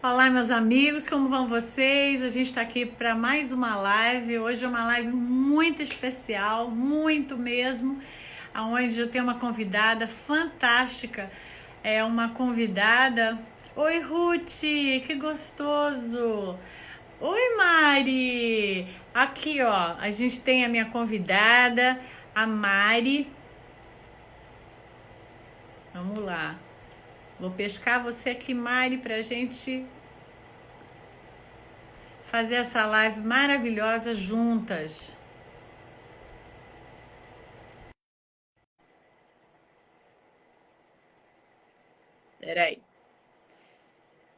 Olá, meus amigos, como vão vocês? A gente está aqui para mais uma live. Hoje é uma live muito especial, muito mesmo, onde eu tenho uma convidada fantástica. É uma convidada. Oi, Ruth, que gostoso! Oi, Mari! Aqui, ó, a gente tem a minha convidada, a Mari. Vamos lá. Vou pescar você aqui, Mari, para a gente fazer essa live maravilhosa juntas. Peraí.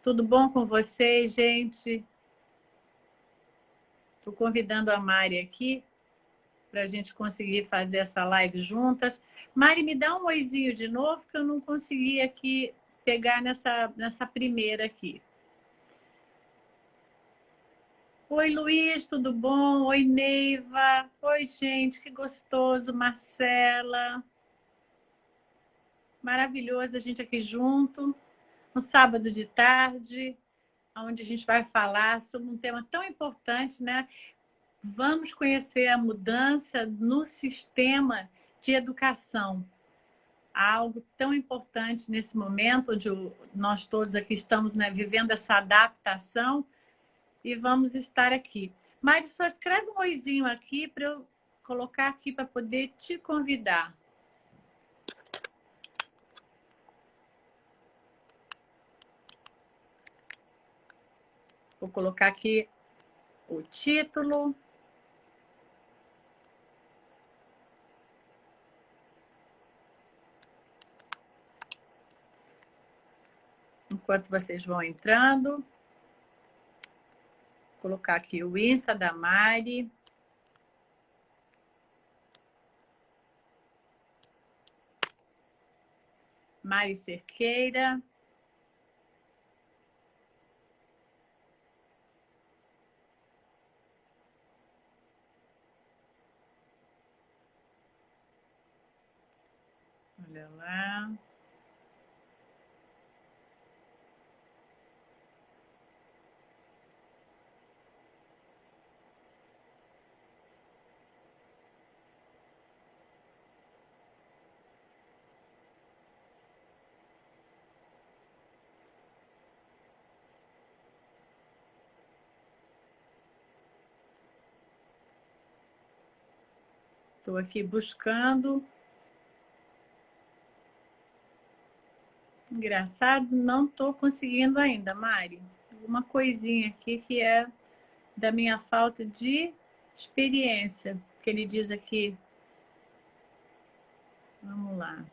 Tudo bom com vocês, gente? Estou convidando a Mari aqui para a gente conseguir fazer essa live juntas. Mari, me dá um oizinho de novo, que eu não consegui aqui pegar nessa primeira aqui. Oi, Luiz, tudo bom? Oi, Neiva. Oi, gente, que gostoso. Marcela. Maravilhoso a gente aqui junto. Um sábado de tarde, onde a gente vai falar sobre um tema tão importante, né? Vamos conhecer a mudança no sistema de educação. Algo tão importante nesse momento, onde nós todos aqui estamos, né, vivendo essa adaptação, e vamos estar aqui. Mas só escreve um oizinho aqui para eu colocar aqui para poder te convidar. Vou colocar aqui o título. Enquanto vocês vão entrando. Vou colocar aqui o Insta da Mari. Mari Cerqueira. Olha lá. Estou aqui buscando. Engraçado, não estou conseguindo ainda, Mari. Uma coisinha aqui que é da minha falta de experiência, que ele diz aqui. Vamos lá.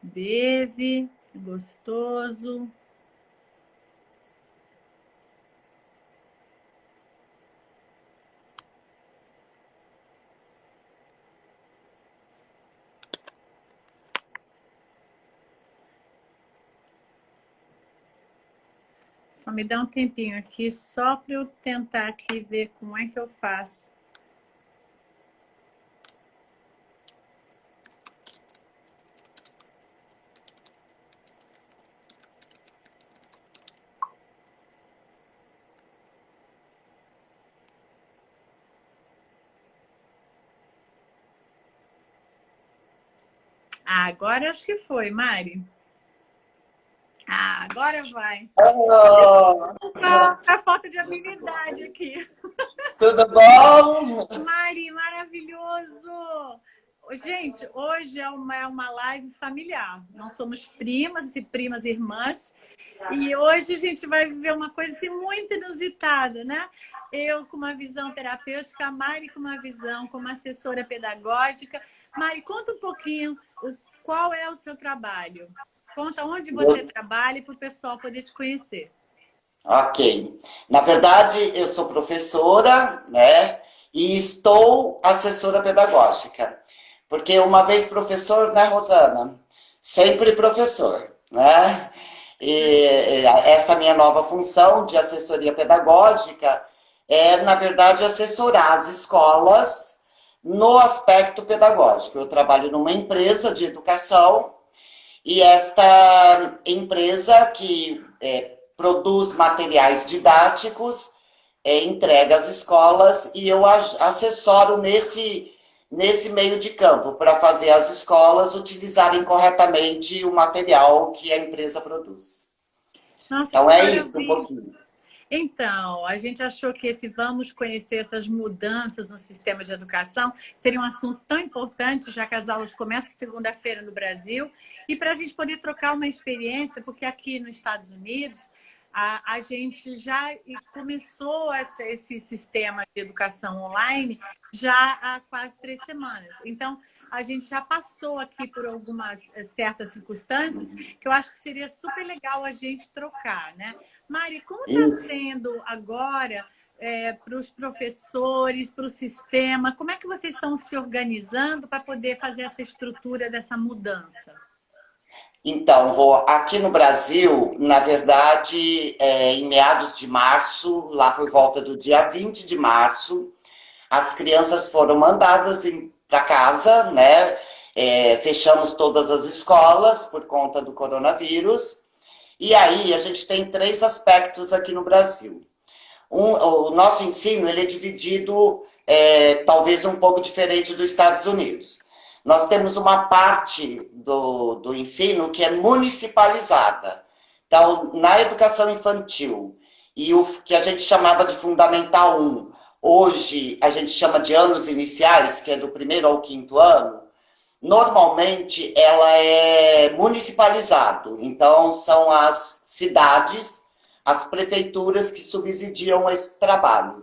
Beve, gostoso. Só me dá um tempinho aqui, só para eu tentar aqui ver como é que eu faço. Ah, agora acho que foi, Mari. Ah, agora vai. Oh, A falta de habilidade aqui. tudo bom? Mari, maravilhoso! Gente, hoje é uma live familiar. Nós somos primas e primas irmãs. E hoje a gente vai viver uma coisa assim, muito inusitada, né? Eu com uma visão terapêutica, a Mari com uma visão como assessora pedagógica. Mari, conta um pouquinho qual é o seu trabalho. Conta onde você trabalha para o pessoal poder te conhecer. Ok. Na verdade, eu sou professora, né? E estou assessora pedagógica. Porque uma vez professor, né, Rosana? Sempre professor, né? E essa minha nova função de assessoria pedagógica é, na verdade, assessorar as escolas no aspecto pedagógico. Eu trabalho numa empresa de educação E esta empresa que produz materiais didáticos, entrega às escolas e eu assessoro nesse meio de campo, para fazer as escolas utilizarem corretamente o material que a empresa produz. Nossa, Então que é isso um maravilha! pouquinho. Então, a gente achou que esse vamos conhecer essas mudanças no sistema de educação seria um assunto tão importante, já que as aulas começam segunda-feira no Brasil, e para a gente poder trocar uma experiência, porque aqui nos Estados Unidos a gente já começou esse sistema de educação online já há quase 3 semanas. Então, a gente já passou aqui por algumas certas circunstâncias que eu acho que seria super legal a gente trocar, né? Mari, como está Isso. sendo agora para os professores, para o sistema? Como é que vocês estão se organizando para poder fazer essa estrutura dessa mudança? Então, Rô, aqui no Brasil, na verdade, em meados de março, lá por volta do dia 20 de março, as crianças foram mandadas para casa, né? Fechamos todas as escolas por conta do coronavírus. E aí a gente tem 3 aspectos aqui no Brasil. O nosso ensino ele é dividido talvez um pouco diferente dos Estados Unidos. Nós temos uma parte do ensino que é municipalizada. Então, na educação infantil, e o que a gente chamava de Fundamental 1, hoje a gente chama de anos iniciais, que é do 1º ao 5º ano, normalmente ela é municipalizado. Então, são as cidades, as prefeituras que subsidiam esse trabalho.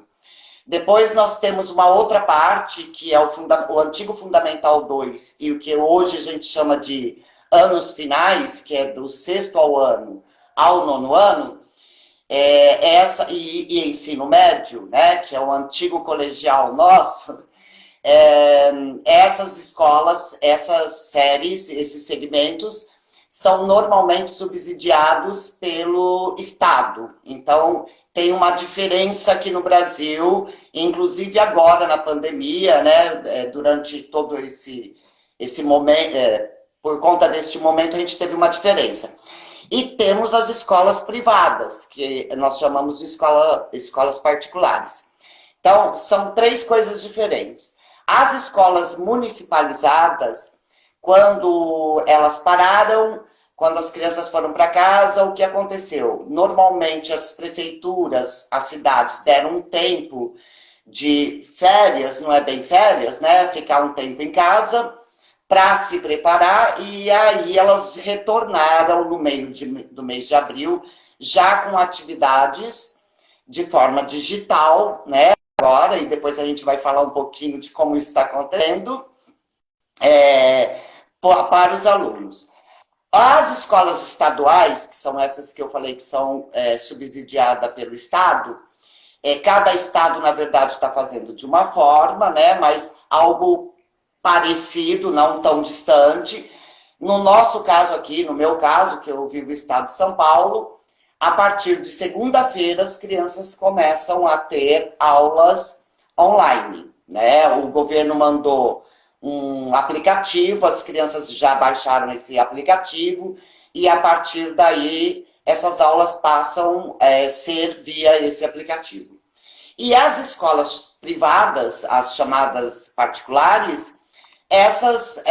Depois nós temos uma outra parte, que é o antigo Fundamental 2, e o que hoje a gente chama de anos finais, que é do 6º ao 9º ano, e ensino médio, né, que é o antigo colegial nosso. Essas escolas, essas séries, esses segmentos, são normalmente subsidiados pelo Estado. Então, tem uma diferença aqui no Brasil, inclusive agora na pandemia, né, durante todo esse momento, por conta deste momento, a gente teve uma diferença. E temos as escolas privadas, que nós chamamos de escolas particulares. Então, são 3 coisas diferentes. As escolas municipalizadas, quando elas pararam, quando as crianças foram para casa, o que aconteceu? Normalmente as prefeituras, as cidades deram um tempo de férias, não é bem férias, né? Ficar um tempo em casa para se preparar, e aí elas retornaram no meio do mês de abril, já com atividades de forma digital, né? Agora, e depois a gente vai falar um pouquinho de como isso está acontecendo, para os alunos. As escolas estaduais, que são essas que eu falei que são subsidiadas pelo Estado, cada estado, na verdade, está fazendo de uma forma, né? Mas algo parecido, não tão distante. No nosso caso aqui, no meu caso, que eu vivo no estado de São Paulo, a partir de segunda-feira, as crianças começam a ter aulas online, né? O governo mandou um aplicativo, as crianças já baixaram esse aplicativo, e a partir daí, essas aulas passam a ser via esse aplicativo. E as escolas privadas, as chamadas particulares, essas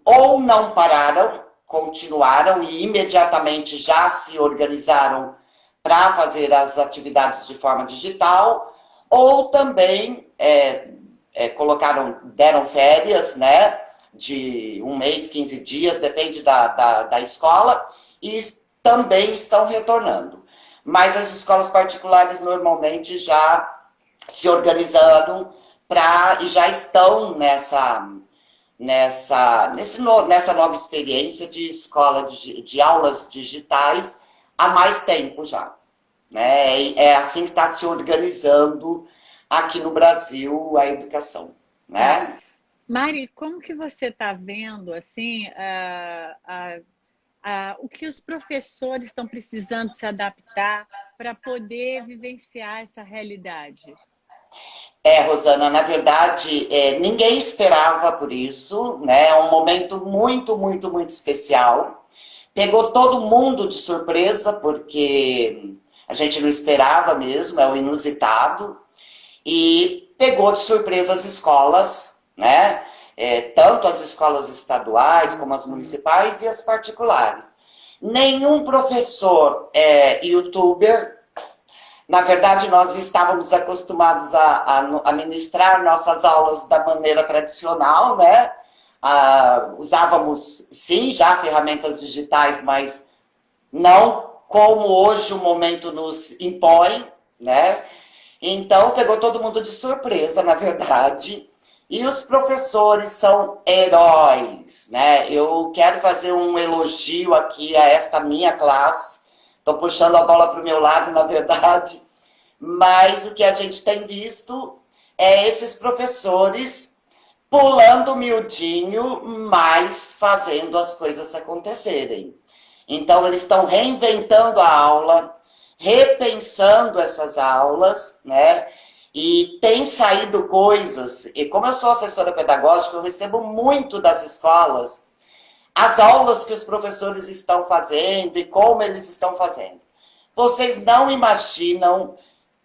ou não pararam, continuaram e imediatamente já se organizaram para fazer as atividades de forma digital, ou também deram férias, né, de 1 mês, 15 dias, depende da escola, e também estão retornando. Mas as escolas particulares normalmente já se organizaram e já estão nessa nova experiência de escola de aulas digitais há mais tempo já. Né? É assim que está se organizando aqui no Brasil a educação. Né? Mari, como que você está vendo assim, o que os professores estão precisando se adaptar para poder vivenciar essa realidade? Rosana, na verdade, ninguém esperava por isso, né? É um momento muito, muito, muito especial. Pegou todo mundo de surpresa, porque a gente não esperava mesmo, é o inusitado. E pegou de surpresa as escolas, né? Tanto as escolas estaduais como as municipais e as particulares. Nenhum professor é youtuber. Na verdade, nós estávamos acostumados a ministrar nossas aulas da maneira tradicional, né? Usávamos, sim, já ferramentas digitais, mas não como hoje o momento nos impõe, né? Então, pegou todo mundo de surpresa, na verdade. E os professores são heróis, né? Eu quero fazer um elogio aqui a esta minha classe. Estou puxando a bola para o meu lado, na verdade. Mas o que a gente tem visto é esses professores pulando miudinho, mas fazendo as coisas acontecerem. Então, eles estão reinventando a aula, repensando essas aulas, né? E tem saído coisas, e como eu sou assessora pedagógica, eu recebo muito das escolas as aulas que os professores estão fazendo e como eles estão fazendo. Vocês não imaginam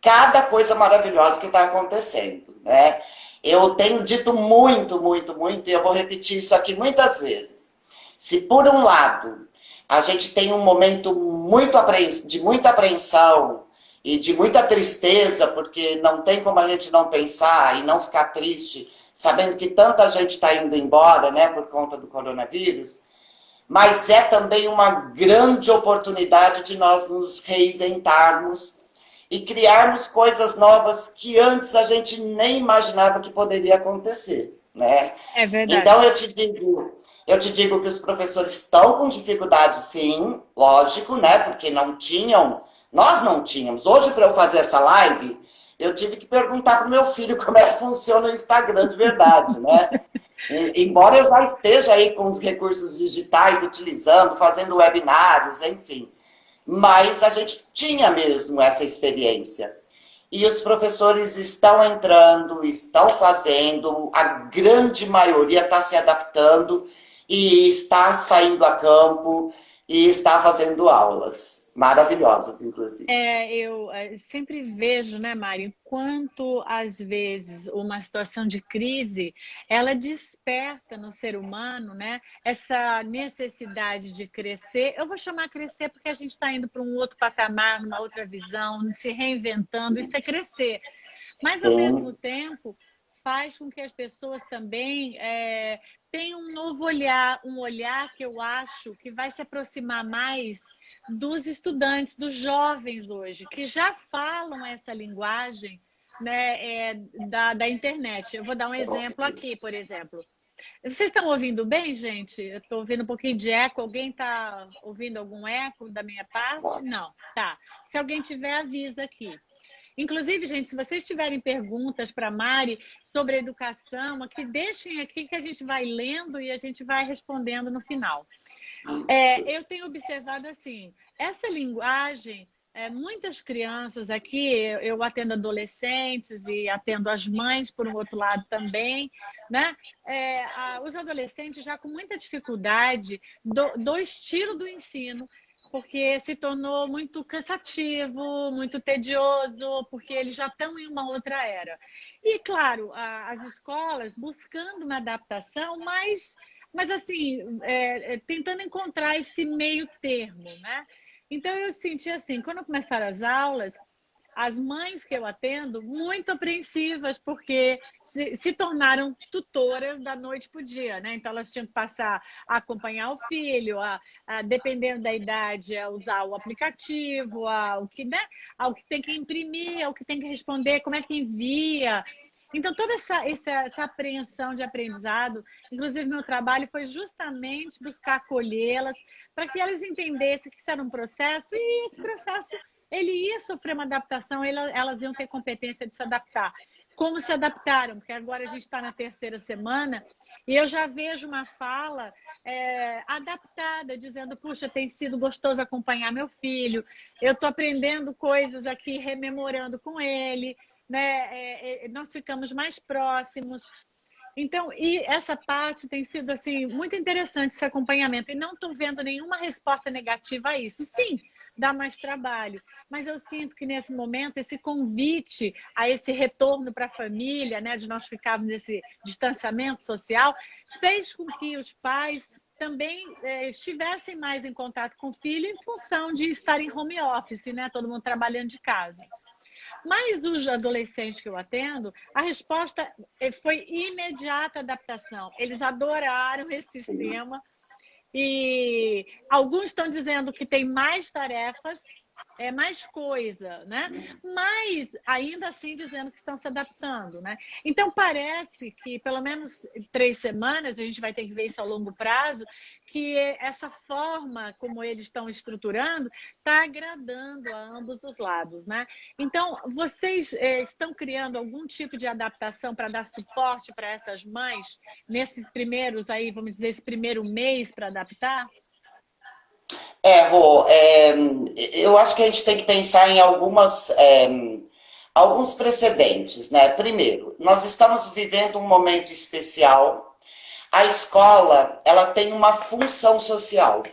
cada coisa maravilhosa que está acontecendo, né? Eu tenho dito muito, muito, muito, e eu vou repetir isso aqui muitas vezes. Se por um lado a gente tem um momento de muita apreensão e de muita tristeza, porque não tem como a gente não pensar e não ficar triste, sabendo que tanta gente está indo embora, né, por conta do coronavírus, mas é também uma grande oportunidade de nós nos reinventarmos e criarmos coisas novas que antes a gente nem imaginava que poderia acontecer, né? É verdade. Então eu te digo que os professores estão com dificuldade, sim, lógico, né? Porque não tinham, nós não tínhamos. Hoje, para eu fazer essa live, eu tive que perguntar para o meu filho como é que funciona o Instagram de verdade, né? Embora eu já esteja aí com os recursos digitais utilizando, fazendo webinários, enfim. Mas a gente tinha mesmo essa experiência. E os professores estão entrando, estão fazendo, a grande maioria está se adaptando e está saindo a campo e está fazendo aulas. Maravilhosas, inclusive. Eu sempre vejo, né, Mari, quanto às vezes uma situação de crise, ela desperta no ser humano, né, essa necessidade de crescer. Eu vou chamar crescer porque a gente está indo para um outro patamar, uma outra visão, se reinventando, isso é crescer. Mas, ao mesmo Sim, tempo, faz com que as pessoas também tenham um novo um olhar que eu acho que vai se aproximar mais dos estudantes, dos jovens hoje, que já falam essa linguagem, né, da internet. Eu vou dar um exemplo aqui, por exemplo. Vocês estão ouvindo bem, gente? Eu estou ouvindo um pouquinho de eco. Alguém está ouvindo algum eco da minha parte? Não. Tá. Se alguém tiver, avisa aqui. Inclusive, gente, se vocês tiverem perguntas para a Mari sobre educação, aqui, deixem aqui que a gente vai lendo e a gente vai respondendo no final. Eu tenho observado assim, essa linguagem, muitas crianças aqui, eu atendo adolescentes e atendo as mães, por um outro lado também, né? Os adolescentes já com muita dificuldade do estilo do ensino, porque se tornou muito cansativo, muito tedioso, porque eles já estão em uma outra era. E, claro, as escolas buscando uma adaptação, mas assim, tentando encontrar esse meio termo, né? Então, eu senti assim, quando começaram as aulas, as mães que eu atendo, muito apreensivas, porque se tornaram tutoras da noite para o dia, né? Então, elas tinham que passar a acompanhar o filho, dependendo da idade, a usar o aplicativo, ao que tem que imprimir, ao que tem que responder, como é que envia. Então, toda essa apreensão de aprendizado, inclusive meu trabalho foi justamente buscar acolhê-las, para que elas entendessem que isso era um processo, e esse processo ele ia sofrer uma adaptação, elas iam ter competência de se adaptar. Como se adaptaram? Porque agora a gente está na terceira semana e eu já vejo uma fala adaptada, dizendo, puxa, tem sido gostoso acompanhar meu filho, eu estou aprendendo coisas aqui, rememorando com ele, né? Nós ficamos mais próximos. Então, e essa parte tem sido assim muito interessante esse acompanhamento e não estou vendo nenhuma resposta negativa a isso. Sim, dá mais trabalho, mas eu sinto que nesse momento esse convite a esse retorno para a família, né, de nós ficarmos nesse distanciamento social, fez com que os pais também estivessem mais em contato com o filho em função de estar em home office, né, todo mundo trabalhando de casa. Mas os adolescentes que eu atendo, a resposta foi imediata adaptação. Eles adoraram esse Sim. sistema e alguns estão dizendo que tem mais tarefas, mais coisa, né? Mas ainda assim dizendo que estão se adaptando, né? Então parece que pelo menos 3 semanas, a gente vai ter que ver isso ao longo prazo, que essa forma como eles estão estruturando está agradando a ambos os lados, né? Então vocês estão criando algum tipo de adaptação para dar suporte para essas mães nesses primeiros aí, vamos dizer, esse primeiro mês para adaptar? Rô, eu acho que a gente tem que pensar em alguns precedentes, né? Primeiro, nós estamos vivendo um momento especial. A escola, ela tem uma função social.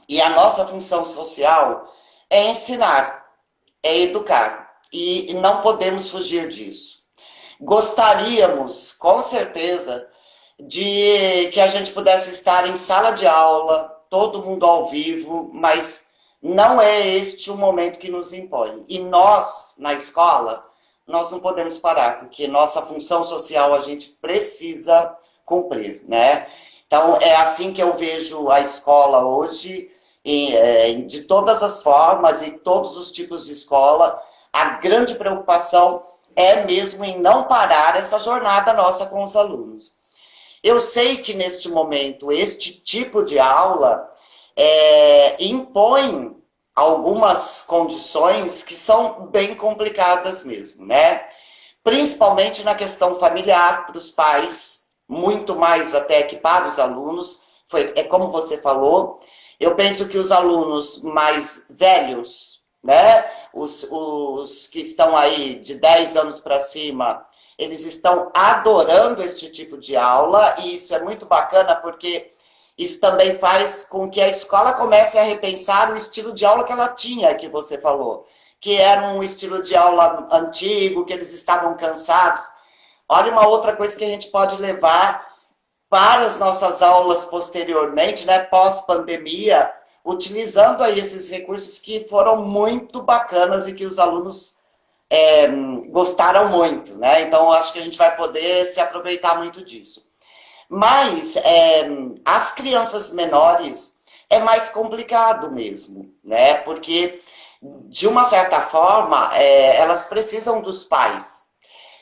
E a nossa função social é ensinar, é educar. E não podemos fugir disso. Gostaríamos, com certeza, de que a gente pudesse estar em sala de aula, todo mundo ao vivo, mas não é este o momento que nos impõe. E nós, na escola, nós não podemos parar, porque nossa função social a gente precisa cumprir, né? Então, é assim que eu vejo a escola hoje, de todas as formas e todos os tipos de escola. A grande preocupação é mesmo em não parar essa jornada nossa com os alunos. Eu sei que neste momento, este tipo de aula impõe algumas condições que são bem complicadas mesmo, né? Principalmente na questão familiar, para os pais, muito mais até que para os alunos. É como você falou, eu penso que os alunos mais velhos, né? Os que estão aí de 10 anos para cima, eles estão adorando este tipo de aula, e isso é muito bacana, porque isso também faz com que a escola comece a repensar o estilo de aula que ela tinha, que você falou, que era um estilo de aula antigo, que eles estavam cansados. Olha, uma outra coisa que a gente pode levar para as nossas aulas posteriormente, né, pós-pandemia, utilizando aí esses recursos que foram muito bacanas e que os alunos gostaram muito, né? Então, acho que a gente vai poder se aproveitar muito disso. Mas as crianças menores é mais complicado mesmo, né? Porque, de uma certa forma, elas precisam dos pais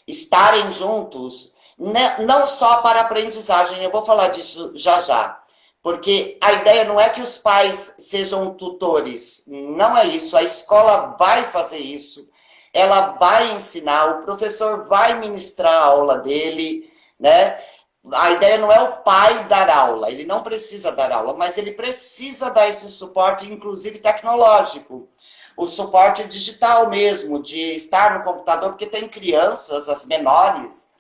estarem juntos, né? Não só para aprendizagem, eu vou falar disso já já. Porque a ideia não é que os pais sejam tutores, não é isso. A escola vai fazer isso, ela vai ensinar, o professor vai ministrar a aula dele, né? A ideia não é o pai dar aula, ele não precisa dar aula, mas ele precisa dar esse suporte, inclusive tecnológico, o suporte digital mesmo, de estar no computador, porque tem crianças, as menores,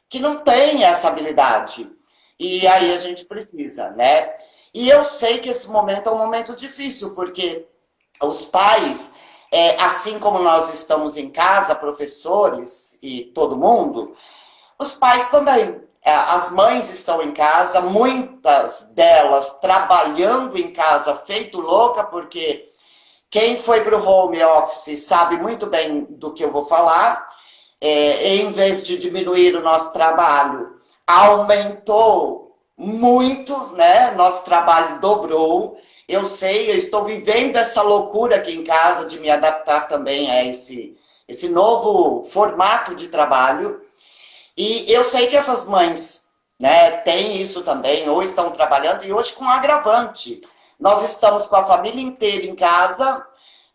que não têm essa habilidade. E aí a gente precisa, né? E eu sei que esse momento é um momento difícil, porque os pais, assim como nós estamos em casa, professores e todo mundo, os pais também. As mães estão em casa, muitas delas trabalhando em casa, feito louca, porque quem foi para o home office sabe muito bem do que eu vou falar. Em vez de diminuir o nosso trabalho, aumentou muito, né? Nosso trabalho dobrou. Eu sei, eu estou vivendo essa loucura aqui em casa de me adaptar também a esse novo formato de trabalho. E eu sei que essas mães, né, têm isso também, ou estão trabalhando, e hoje com agravante. Nós estamos com a família inteira em casa,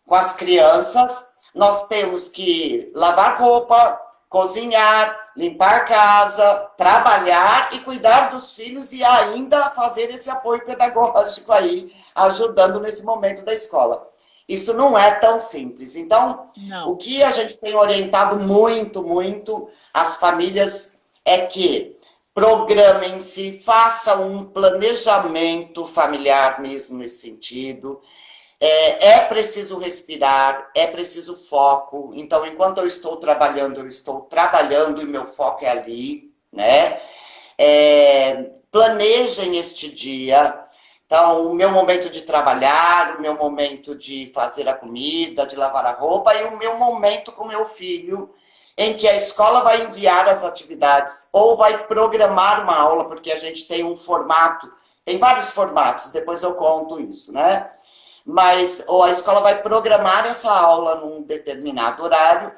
com as crianças, nós temos que lavar roupa, cozinhar, limpar casa, trabalhar e cuidar dos filhos e ainda fazer esse apoio pedagógico aí, ajudando nesse momento da escola. Isso não é tão simples. Então, Não. o que a gente tem orientado muito, muito as famílias é que programem-se, façam um planejamento familiar mesmo nesse sentido. É preciso respirar, é preciso foco. Então, enquanto eu estou trabalhando e meu foco é ali, né? Planejem este dia. Então, o meu momento de trabalhar, o meu momento de fazer a comida, de lavar a roupa e o meu momento com meu filho, em que a escola vai enviar as atividades ou vai programar uma aula, porque a gente tem um formato, tem vários formatos, depois eu conto isso, né? Mas ou a escola vai programar essa aula num determinado horário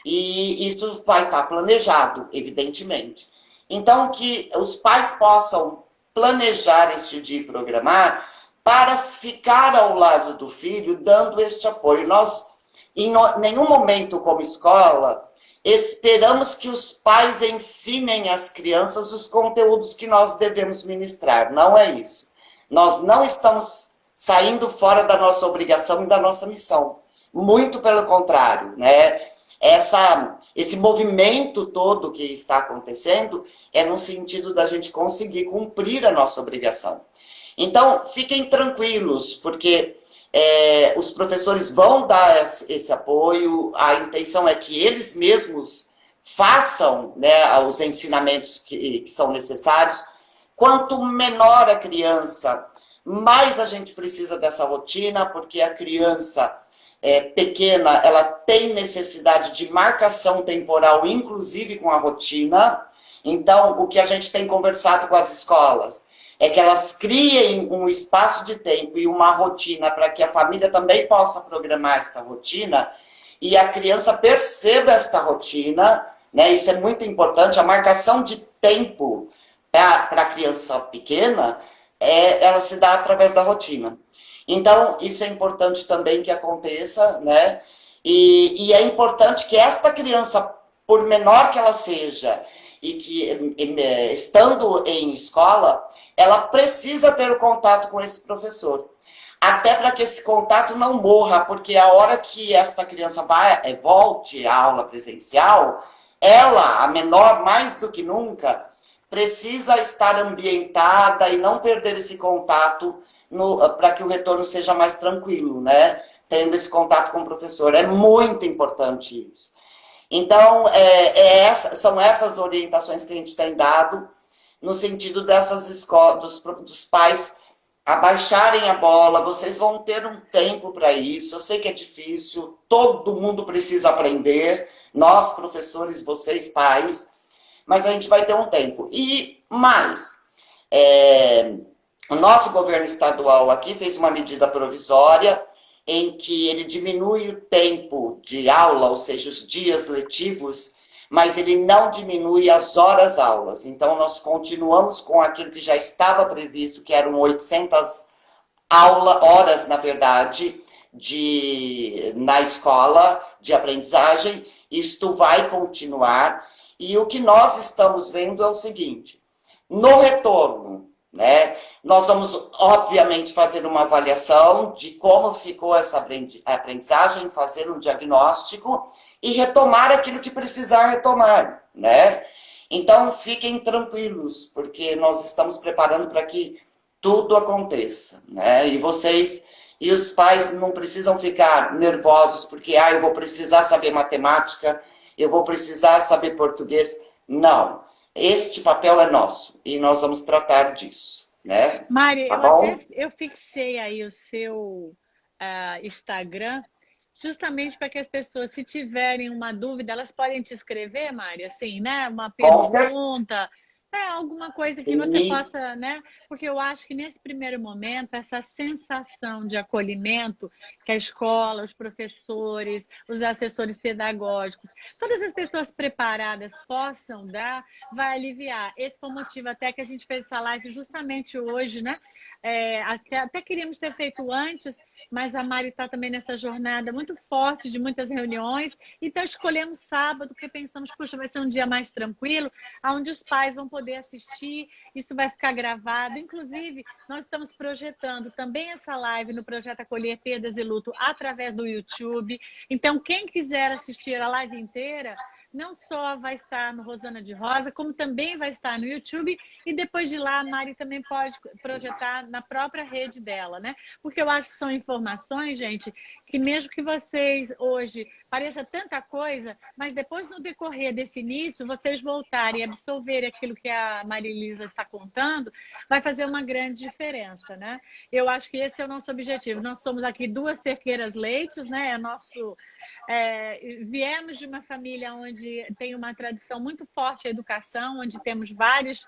e isso vai estar planejado, evidentemente. Então, que os pais possam planejar este dia e programar para ficar ao lado do filho, dando este apoio. Nós, em nenhum momento como escola, esperamos que os pais ensinem às crianças os conteúdos que nós devemos ministrar. Não é isso. Nós não estamos saindo fora da nossa obrigação e da nossa missão. Muito pelo contrário, né? Esse movimento todo que está acontecendo é no sentido da gente conseguir cumprir a nossa obrigação. Então, fiquem tranquilos, porque os professores vão dar esse apoio, a intenção é que eles mesmos façam, né, os ensinamentos que são necessários. Quanto menor a criança, mais a gente precisa dessa rotina, porque a criança pequena, ela tem necessidade de marcação temporal, inclusive com a rotina. Então, o que a gente tem conversado com as escolas é que elas criem um espaço de tempo e uma rotina para que a família também possa programar esta rotina e a criança perceba esta rotina, né? Isso é muito importante, a marcação de tempo para a criança pequena, ela se dá através da rotina. Então, isso é importante também que aconteça, né? E é importante que esta criança, por menor que ela seja, e que, estando em escola, ela precisa ter o contato com esse professor. Até para que esse contato não morra, porque a hora que esta criança volte à aula presencial, ela, a menor, mais do que nunca, precisa estar ambientada e não perder esse contato para que o retorno seja mais tranquilo, né? Tendo esse contato com o professor. É muito importante isso. Então, são essas orientações que a gente tem dado no sentido dessas escolas, dos pais abaixarem a bola. Vocês vão ter um tempo para isso. Eu sei que é difícil, todo mundo precisa aprender. Nós, professores, vocês, pais, mas a gente vai ter um tempo. E mais, o nosso governo estadual aqui fez uma medida provisória em que ele diminui o tempo de aula, ou seja, os dias letivos, mas ele não diminui as horas-aulas. Então, nós continuamos com aquilo que já estava previsto, que eram 800 horas, na verdade, na escola de aprendizagem. Isto vai continuar. E o que nós estamos vendo é o seguinte: no retorno, né, nós vamos, obviamente, fazer uma avaliação de como ficou essa aprendizagem, fazer um diagnóstico e retomar aquilo que precisar retomar, né? Então, fiquem tranquilos, porque nós estamos preparando para que tudo aconteça, né? E vocês e os pais não precisam ficar nervosos, porque eu vou precisar saber matemática, eu vou precisar saber português. Não. Este papel é nosso e nós vamos tratar disso, né? Mari, Tá bom? eu fixei aí o seu Instagram, justamente para que as pessoas, se tiverem uma dúvida, elas podem te escrever, Mari, assim, né? Uma Com certeza. pergunta, alguma coisa que Sim. você possa, né? Porque eu acho que nesse primeiro momento, essa sensação de acolhimento que a escola, os professores, os assessores pedagógicos, todas as pessoas preparadas possam dar, vai aliviar. Esse foi o motivo até que a gente fez essa live justamente hoje, né? Até queríamos ter feito antes, mas a Mari está também nessa jornada muito forte de muitas reuniões, então escolhemos sábado, porque pensamos, puxa, vai ser um dia mais tranquilo, onde os pais vão poder assistir, isso vai ficar gravado. Inclusive, nós estamos projetando também essa live no projeto Acolher Perdas e Luto através do YouTube. Então, quem quiser assistir a live inteira, não só vai estar no Rosana de Rosa, como também vai estar no YouTube, e depois de lá a Mari também pode projetar na própria rede dela, né? Porque eu acho que são informações, gente, que mesmo que vocês hoje pareça tanta coisa, mas depois no decorrer desse início, vocês voltarem e absorverem aquilo que a Marilisa está contando, vai fazer uma grande diferença, né? Eu acho que esse é o nosso objetivo. Nós somos aqui duas cerqueiras leites, né? Viemos de uma família onde tem uma tradição muito forte a educação, onde temos vários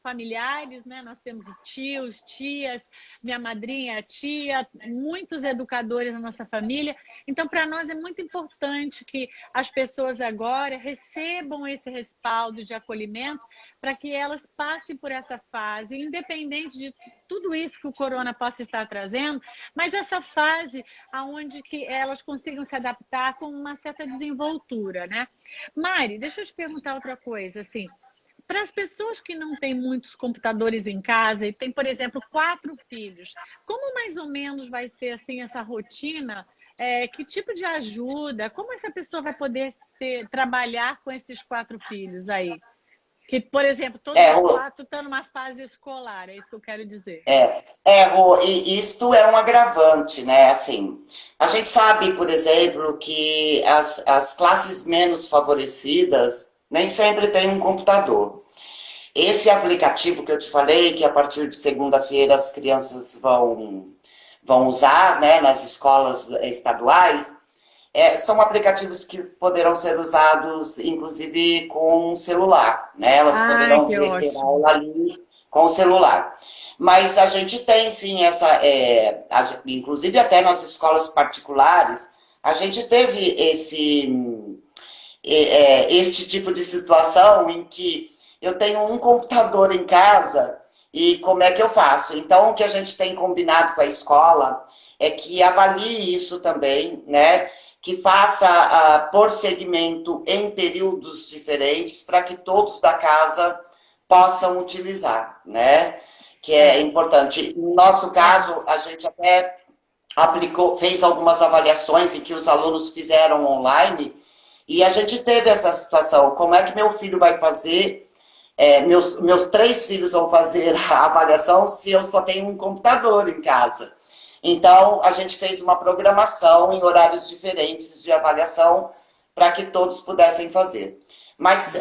familiares, né? Nós temos tios, tias, minha madrinha, tia, muitos educadores na nossa família. Então, para nós é muito importante que as pessoas agora recebam esse respaldo de acolhimento para que elas passem por essa fase, independente de tudo isso que o corona possa estar trazendo, mas essa fase onde que elas consigam se adaptar com uma certa desenvoltura, né? Mari, deixa eu te perguntar outra coisa, assim, para as pessoas que não têm muitos computadores em casa e tem, por exemplo, 4 filhos, como mais ou menos vai ser assim essa rotina? Que tipo de ajuda? Como essa pessoa vai poder trabalhar com esses 4 filhos aí? Que, por exemplo, todos os 4 estão numa fase escolar, é isso que eu quero dizer. E isto é um agravante, né? Assim, a gente sabe, por exemplo, que as classes menos favorecidas nem sempre têm um computador. Esse aplicativo que eu te falei, que a partir de segunda-feira as crianças vão usar, né, nas escolas estaduais, são aplicativos que poderão ser usados, inclusive, com celular, né? Elas poderão ter aula ali com o celular. Mas a gente tem, sim, inclusive até nas escolas particulares, a gente teve este tipo de situação em que eu tenho um computador em casa e como é que eu faço? Então, o que a gente tem combinado com a escola é que avalie isso também, né? Que faça por segmento em períodos diferentes para que todos da casa possam utilizar, né? Que é importante. No nosso caso, a gente até fez algumas avaliações em que os alunos fizeram online e a gente teve essa situação. Como é que meu filho vai fazer? Meus 3 filhos vão fazer a avaliação se eu só tenho um computador em casa. Então, a gente fez uma programação em horários diferentes de avaliação para que todos pudessem fazer. Mas,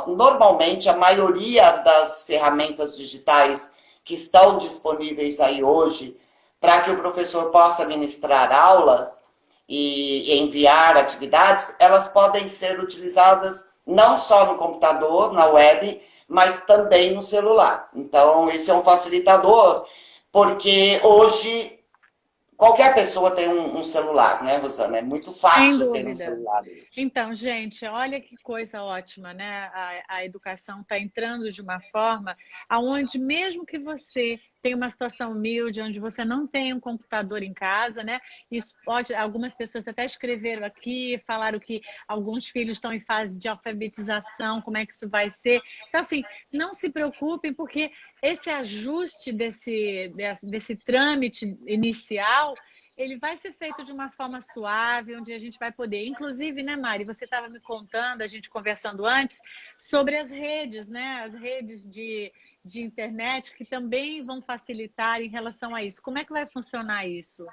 normalmente, a maioria das ferramentas digitais que estão disponíveis aí hoje, para que o professor possa ministrar aulas e enviar atividades, elas podem ser utilizadas não só no computador, na web, mas também no celular. Então, esse é um facilitador, porque hoje qualquer pessoa tem um celular, né, Rosana? É muito fácil ter um celular. Então, gente, olha que coisa ótima, né? A educação está entrando de uma forma aonde mesmo que você tenha uma situação humilde, onde você não tem um computador em casa, né? Isso pode, algumas pessoas até escreveram aqui, falaram que alguns filhos estão em fase de alfabetização, como é que isso vai ser. Então, assim, não se preocupem, porque esse ajuste desse trâmite inicial, ele vai ser feito de uma forma suave, onde a gente vai poder. Inclusive, né, Mari, você estava me contando, a gente conversando antes, sobre as redes, né? As redes de internet que também vão facilitar em relação a isso. Como é que vai funcionar isso?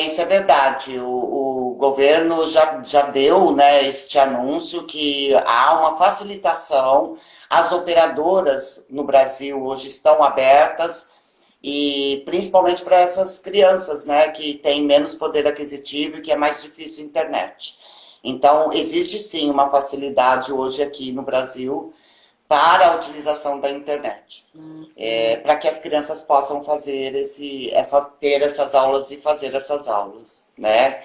Isso é verdade. O governo já deu, né, este anúncio que há uma facilitação. As operadoras no Brasil hoje estão abertas, e principalmente para essas crianças, né, que têm menos poder aquisitivo e que é mais difícil a internet. Então, existe sim uma facilidade hoje aqui no Brasil para a utilização da internet, para que as crianças possam fazer ter essas aulas e fazer essas aulas, né?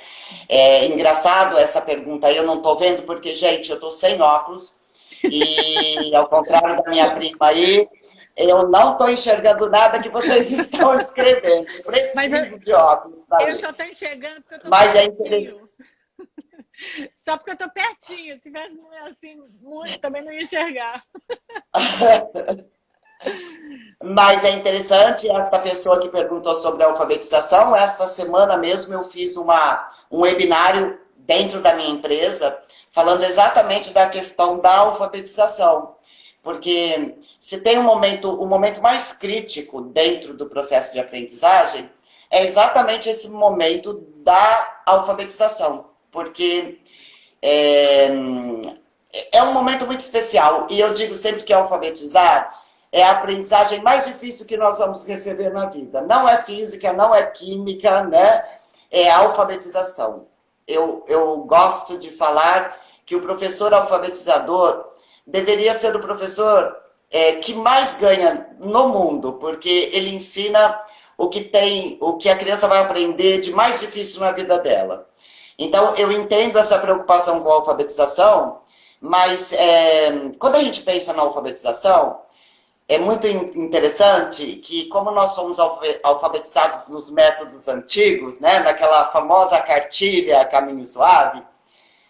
É engraçado essa pergunta aí, eu não estou vendo porque, gente, eu estou sem óculos e, ao contrário da minha prima aí, eu não estou enxergando nada que vocês estão escrevendo. Eu preciso de óculos. Eu só estou enxergando porque eu estou Mas é interessante. Só porque eu estou pertinho. Se tivesse assim, muito, também não ia enxergar. Mas é interessante, esta pessoa que perguntou sobre a alfabetização, esta semana mesmo eu fiz um webinário dentro da minha empresa, falando exatamente da questão da alfabetização. Porque se tem o momento mais crítico dentro do processo de aprendizagem, é exatamente esse momento da alfabetização. Porque é um momento muito especial. E eu digo sempre que alfabetizar é a aprendizagem mais difícil que nós vamos receber na vida. Não é física, não é química, né? É a alfabetização. Eu gosto de falar que o professor alfabetizador deveria ser o professor que mais ganha no mundo, porque ele ensina o que a criança vai aprender de mais difícil na vida dela. Então, eu entendo essa preocupação com a alfabetização, mas quando a gente pensa na alfabetização, é muito interessante que, como nós somos alfabetizados nos métodos antigos, né, naquela famosa cartilha Caminho Suave,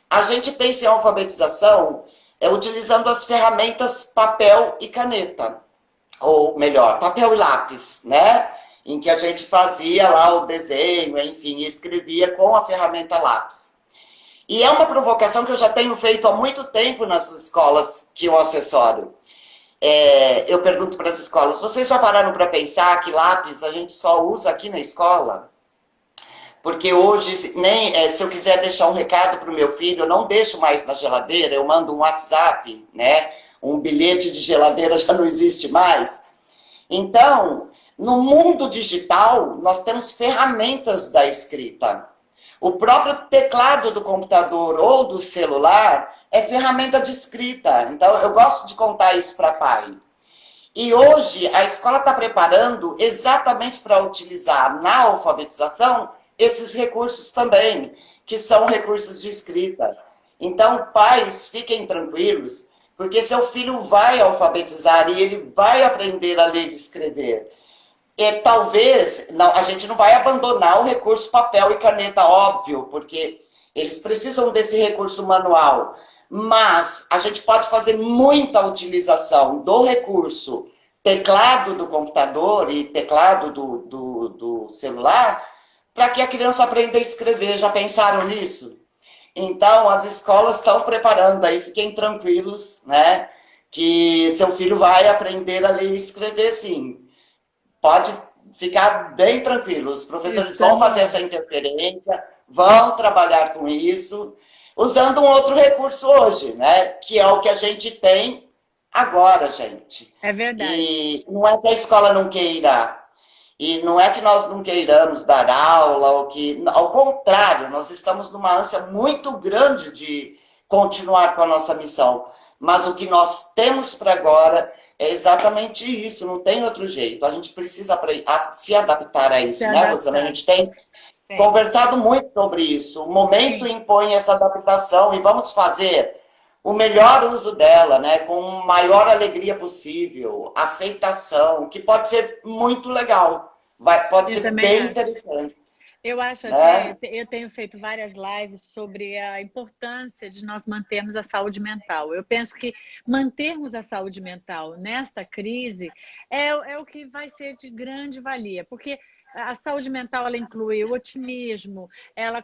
a gente pensa em alfabetização utilizando as ferramentas papel e caneta, ou melhor, papel e lápis, né, em que a gente fazia lá o desenho, enfim, e escrevia com a ferramenta lápis. E é uma provocação que eu já tenho feito há muito tempo nas escolas que eu assessoro. Eu pergunto para as escolas, vocês já pararam para pensar que lápis a gente só usa aqui na escola? Porque hoje, se eu quiser deixar um recado para o meu filho, eu não deixo mais na geladeira, eu mando um WhatsApp, né? Um bilhete de geladeira já não existe mais. Então, no mundo digital, nós temos ferramentas da escrita. O próprio teclado do computador ou do celular é ferramenta de escrita. Então, eu gosto de contar isso para pai. E hoje, a escola está preparando exatamente para utilizar na alfabetização esses recursos também, que são recursos de escrita. Então, pais, fiquem tranquilos, porque seu filho vai alfabetizar e ele vai aprender a ler e escrever. E talvez, a gente não vai abandonar o recurso papel e caneta, óbvio, porque eles precisam desse recurso manual. Mas a gente pode fazer muita utilização do recurso teclado do computador e teclado do celular para que a criança aprenda a escrever. Já pensaram nisso? Então, as escolas estão preparando aí, fiquem tranquilos, né? Que seu filho vai aprender a ler e escrever, sim. Pode ficar bem tranquilo. Os professores vão fazer essa interferência, vão trabalhar com isso, usando um outro recurso hoje, né? Que é o que a gente tem agora, gente. É verdade. E não é que a escola não queira. E não é que nós não queiramos dar aula, ou que... Ao contrário, nós estamos numa ânsia muito grande de continuar com a nossa missão. Mas o que nós temos para agora é exatamente isso, não tem outro jeito. A gente precisa se adaptar a isso, né, Rosana? A gente tem conversado muito sobre isso. O momento impõe essa adaptação e vamos fazer o melhor uso dela, né, com a maior alegria possível, aceitação, que pode ser muito legal. Pode ser bem interessante. Eu acho até, eu tenho feito várias lives sobre a importância de nós mantermos a saúde mental. Eu penso que mantermos a saúde mental nesta crise é o que vai ser de grande valia, porque a saúde mental, ela inclui o otimismo, ela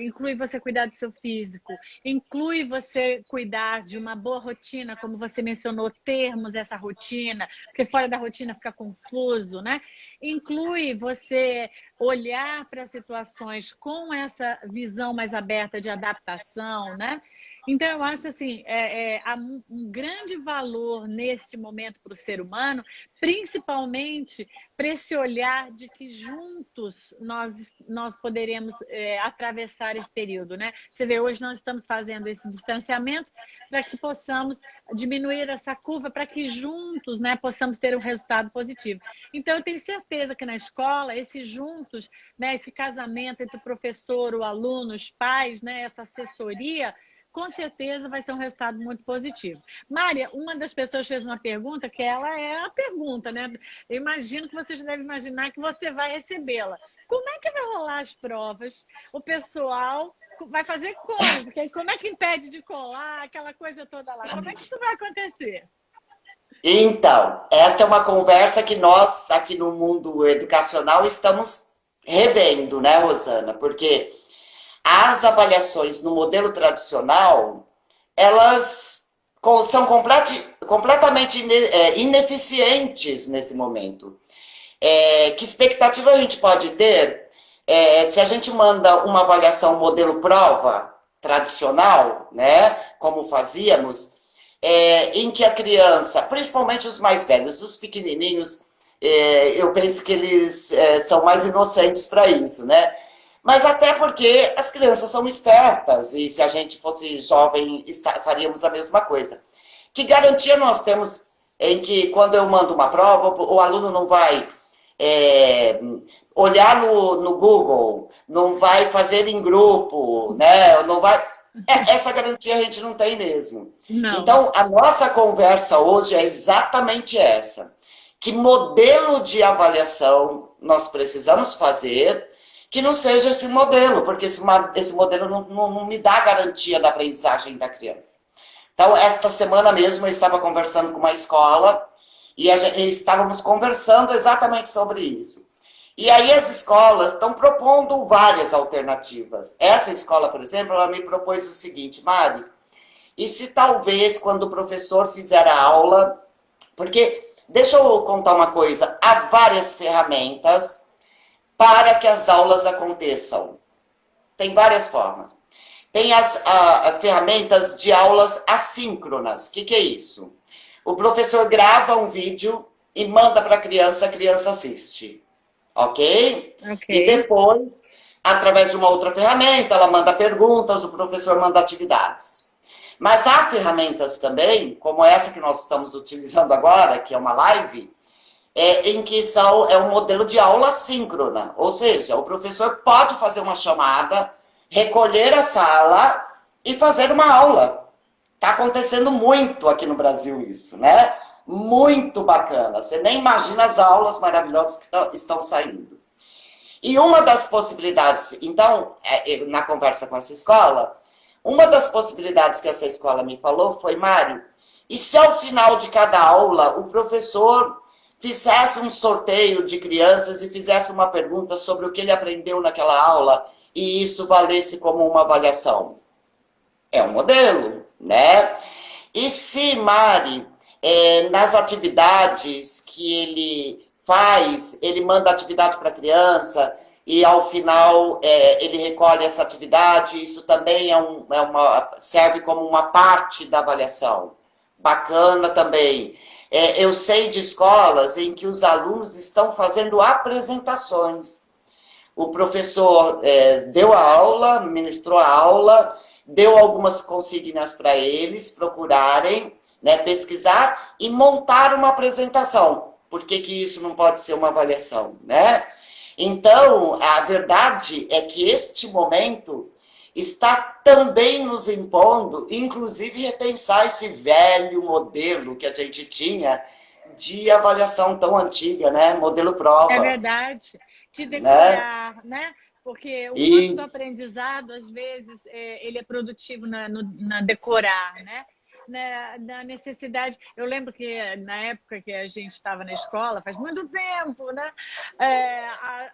inclui você cuidar do seu físico, inclui você cuidar de uma boa rotina, como você mencionou, termos essa rotina, porque fora da rotina fica confuso, né? Inclui você olhar para situações com essa visão mais aberta de adaptação, né? Então, eu acho assim, há um grande valor neste momento para o ser humano, principalmente para esse olhar de que juntos nós poderemos atravessar esse período, né? Você vê, hoje nós estamos fazendo esse distanciamento para que possamos diminuir essa curva, para que juntos, né, possamos ter um resultado positivo. Então, eu tenho certeza que na escola, esse juntos, né, esse casamento entre o professor, o aluno, os pais, né, essa assessoria, com certeza vai ser um resultado muito positivo. Mária, uma das pessoas fez uma pergunta, que ela é a pergunta, né? Eu imagino que você já deve imaginar que você vai recebê-la. Como é que vai rolar as provas? O pessoal vai fazer como? Porque como é que impede de colar, aquela coisa toda lá? Como é que isso vai acontecer? Então, esta é uma conversa que nós, aqui no mundo educacional, estamos revendo, né, Rosana? Porque As avaliações no modelo tradicional, elas são completamente ineficientes nesse momento. Que expectativa a gente pode ter se a gente manda uma avaliação modelo prova tradicional, né, como fazíamos, em que a criança, principalmente os mais velhos, os pequenininhos, eu penso que eles são mais inocentes para isso, né? Mas até porque as crianças são espertas e se a gente fosse jovem, faríamos a mesma coisa. Que garantia nós temos em que quando eu mando uma prova, o aluno não vai olhar no Google, não vai fazer em grupo, né? Não vai... Essa garantia a gente não tem mesmo. Não. Então, a nossa conversa hoje é exatamente essa. Que modelo de avaliação nós precisamos fazer que não seja esse modelo, porque esse modelo não me dá garantia da aprendizagem da criança. Então, esta semana mesmo eu estava conversando com uma escola e estávamos conversando exatamente sobre isso. E aí as escolas estão propondo várias alternativas. Essa escola, por exemplo, ela me propôs o seguinte: Mari, e se talvez quando o professor fizer a aula... Porque, deixa eu contar uma coisa, há várias ferramentas para que as aulas aconteçam. Tem várias formas. Tem as ferramentas de aulas assíncronas. O que é isso? O professor grava um vídeo e manda para a criança assiste. Ok? E depois, através de uma outra ferramenta, ela manda perguntas, o professor manda atividades. Mas há ferramentas também, como essa que nós estamos utilizando agora, que é uma live, em que é um modelo de aula síncrona. Ou seja, o professor pode fazer uma chamada, recolher a sala e fazer uma aula. Está acontecendo muito aqui no Brasil isso, né? Muito bacana. Você nem imagina as aulas maravilhosas que estão saindo. E uma das possibilidades, então, na conversa com essa escola, uma das possibilidades que essa escola me falou foi: Mário, e se ao final de cada aula o professor fizesse um sorteio de crianças e fizesse uma pergunta sobre o que ele aprendeu naquela aula e isso valesse como uma avaliação? É um modelo, né? E se, Mari, nas atividades que ele faz, ele manda atividade para a criança e ao final ele recolhe essa atividade, isso também serve como uma parte da avaliação. Bacana também. Eu sei de escolas em que os alunos estão fazendo apresentações. O professor deu a aula, ministrou a aula, deu algumas consignas para eles procurarem, né, pesquisar e montar uma apresentação. Por que isso não pode ser uma avaliação, né? Então, a verdade é que este momento está também nos impondo, inclusive, repensar esse velho modelo que a gente tinha de avaliação tão antiga, né? Modelo prova. É verdade. De decorar, né? Porque o nosso aprendizado, às vezes, ele é produtivo na decorar, né? Na necessidade. Eu lembro que na época que a gente estava na escola, faz muito tempo, né?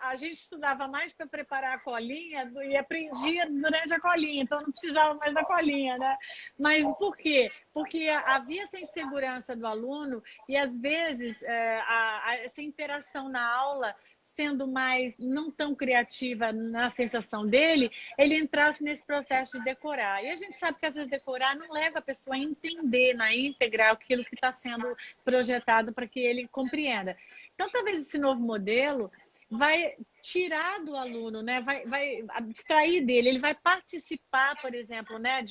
A gente estudava mais para preparar a colinha e aprendia durante a colinha, então não precisava mais da colinha, né? Mas por quê? Porque havia essa insegurança do aluno e, às vezes, essa interação na aula sendo mais não tão criativa na sensação dele, ele entrasse nesse processo de decorar. E a gente sabe que às vezes decorar não leva a pessoa a entender na íntegra aquilo que está sendo projetado para que ele compreenda. Então, talvez esse novo modelo vai tirar do aluno, né? vai distrair dele, ele vai participar, por exemplo, né?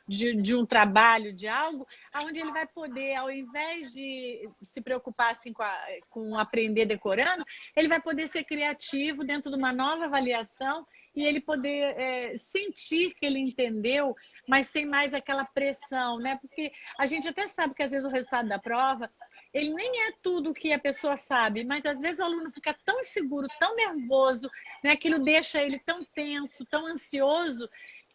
de um trabalho, de algo, onde ele vai poder, ao invés de se preocupar assim, com aprender decorando, ele vai poder ser criativo dentro de uma nova avaliação e ele poder sentir que ele entendeu, mas sem mais aquela pressão, né? Porque a gente até sabe que às vezes o resultado da prova ele nem é tudo que a pessoa sabe, mas às vezes o aluno fica tão inseguro, tão nervoso, né? Aquilo deixa ele tão tenso, tão ansioso,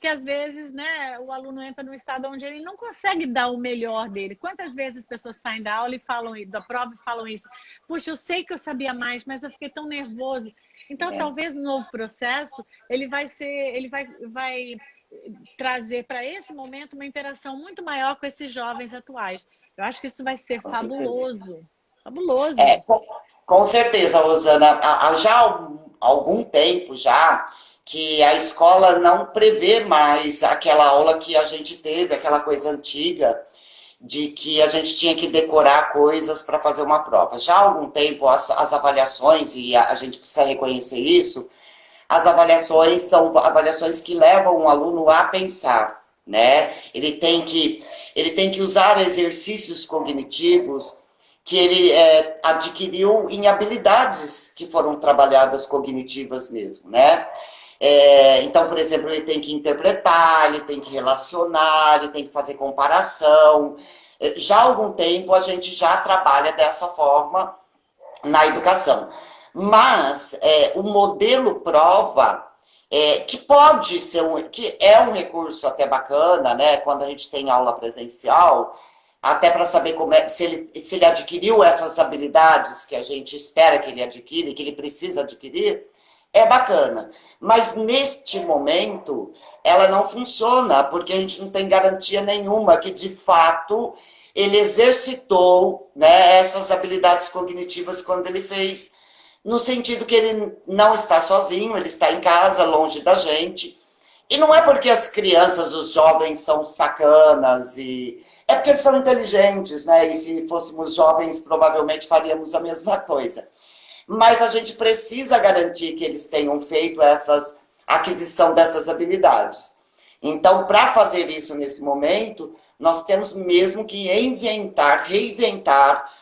porque às vezes, né, o aluno entra num estado onde ele não consegue dar o melhor dele. Quantas vezes as pessoas saem da aula e falam da prova e falam isso? Puxa, eu sei que eu sabia mais, mas eu fiquei tão nervoso. Então, talvez no novo processo ele vai trazer para esse momento uma interação muito maior com esses jovens atuais. Eu acho que isso vai ser Com certeza. fabuloso. Fabuloso. Com certeza, Rosana. Já há algum tempo já que a escola não prevê mais aquela aula que a gente teve, aquela coisa antiga, de que a gente tinha que decorar coisas para fazer uma prova. Já há algum tempo as avaliações, e a gente precisa reconhecer isso, as avaliações são avaliações que levam o aluno a pensar, né? Ele tem que usar exercícios cognitivos que ele adquiriu em habilidades que foram trabalhadas cognitivas mesmo, né? Então, por exemplo, ele tem que interpretar, ele tem que relacionar, ele tem que fazer comparação. Já há algum tempo a gente já trabalha dessa forma na educação. Mas o modelo prova, que pode ser que é um recurso até bacana, né? Quando a gente tem aula presencial, até para saber se ele adquiriu essas habilidades que a gente espera que ele adquire, que ele precisa adquirir, é bacana. Mas neste momento, ela não funciona, porque a gente não tem garantia nenhuma que, de fato, ele exercitou, né, essas habilidades cognitivas quando ele fez, no sentido que ele não está sozinho, ele está em casa, longe da gente. E não é porque as crianças, os jovens são sacanas, é porque eles são inteligentes, né? E se fôssemos jovens, provavelmente faríamos a mesma coisa. Mas a gente precisa garantir que eles tenham feito a aquisição dessas habilidades. Então, para fazer isso nesse momento, nós temos mesmo que reinventar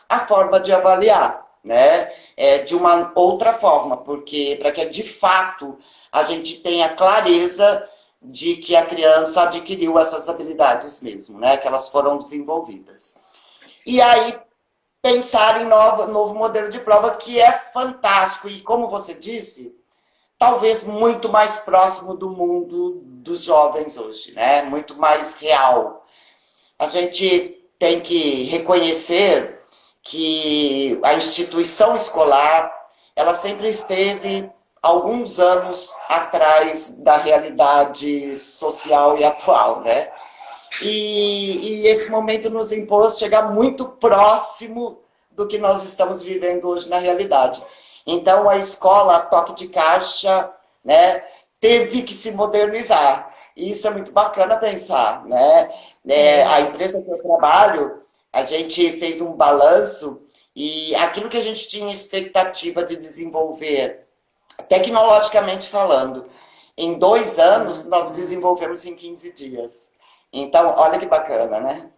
a forma de avaliar, né? De uma outra forma, porque para que de fato a gente tenha clareza de que a criança adquiriu essas habilidades mesmo, né? Que elas foram desenvolvidas. E aí, pensar em novo modelo de prova, que é fantástico. E como você disse, talvez muito mais próximo do mundo dos jovens hoje, né? Muito mais real. A gente tem que reconhecer que a instituição escolar, ela sempre esteve alguns anos atrás da realidade social e atual, né? E esse momento nos impôs chegar muito próximo do que nós estamos vivendo hoje na realidade. Então, a escola, a toque de caixa, né, teve que se modernizar. E isso é muito bacana pensar, né? A empresa que eu trabalho, a gente fez um balanço e aquilo que a gente tinha expectativa de desenvolver, tecnologicamente falando, em 2 anos, nós desenvolvemos em 15 dias. Então, olha que bacana, né?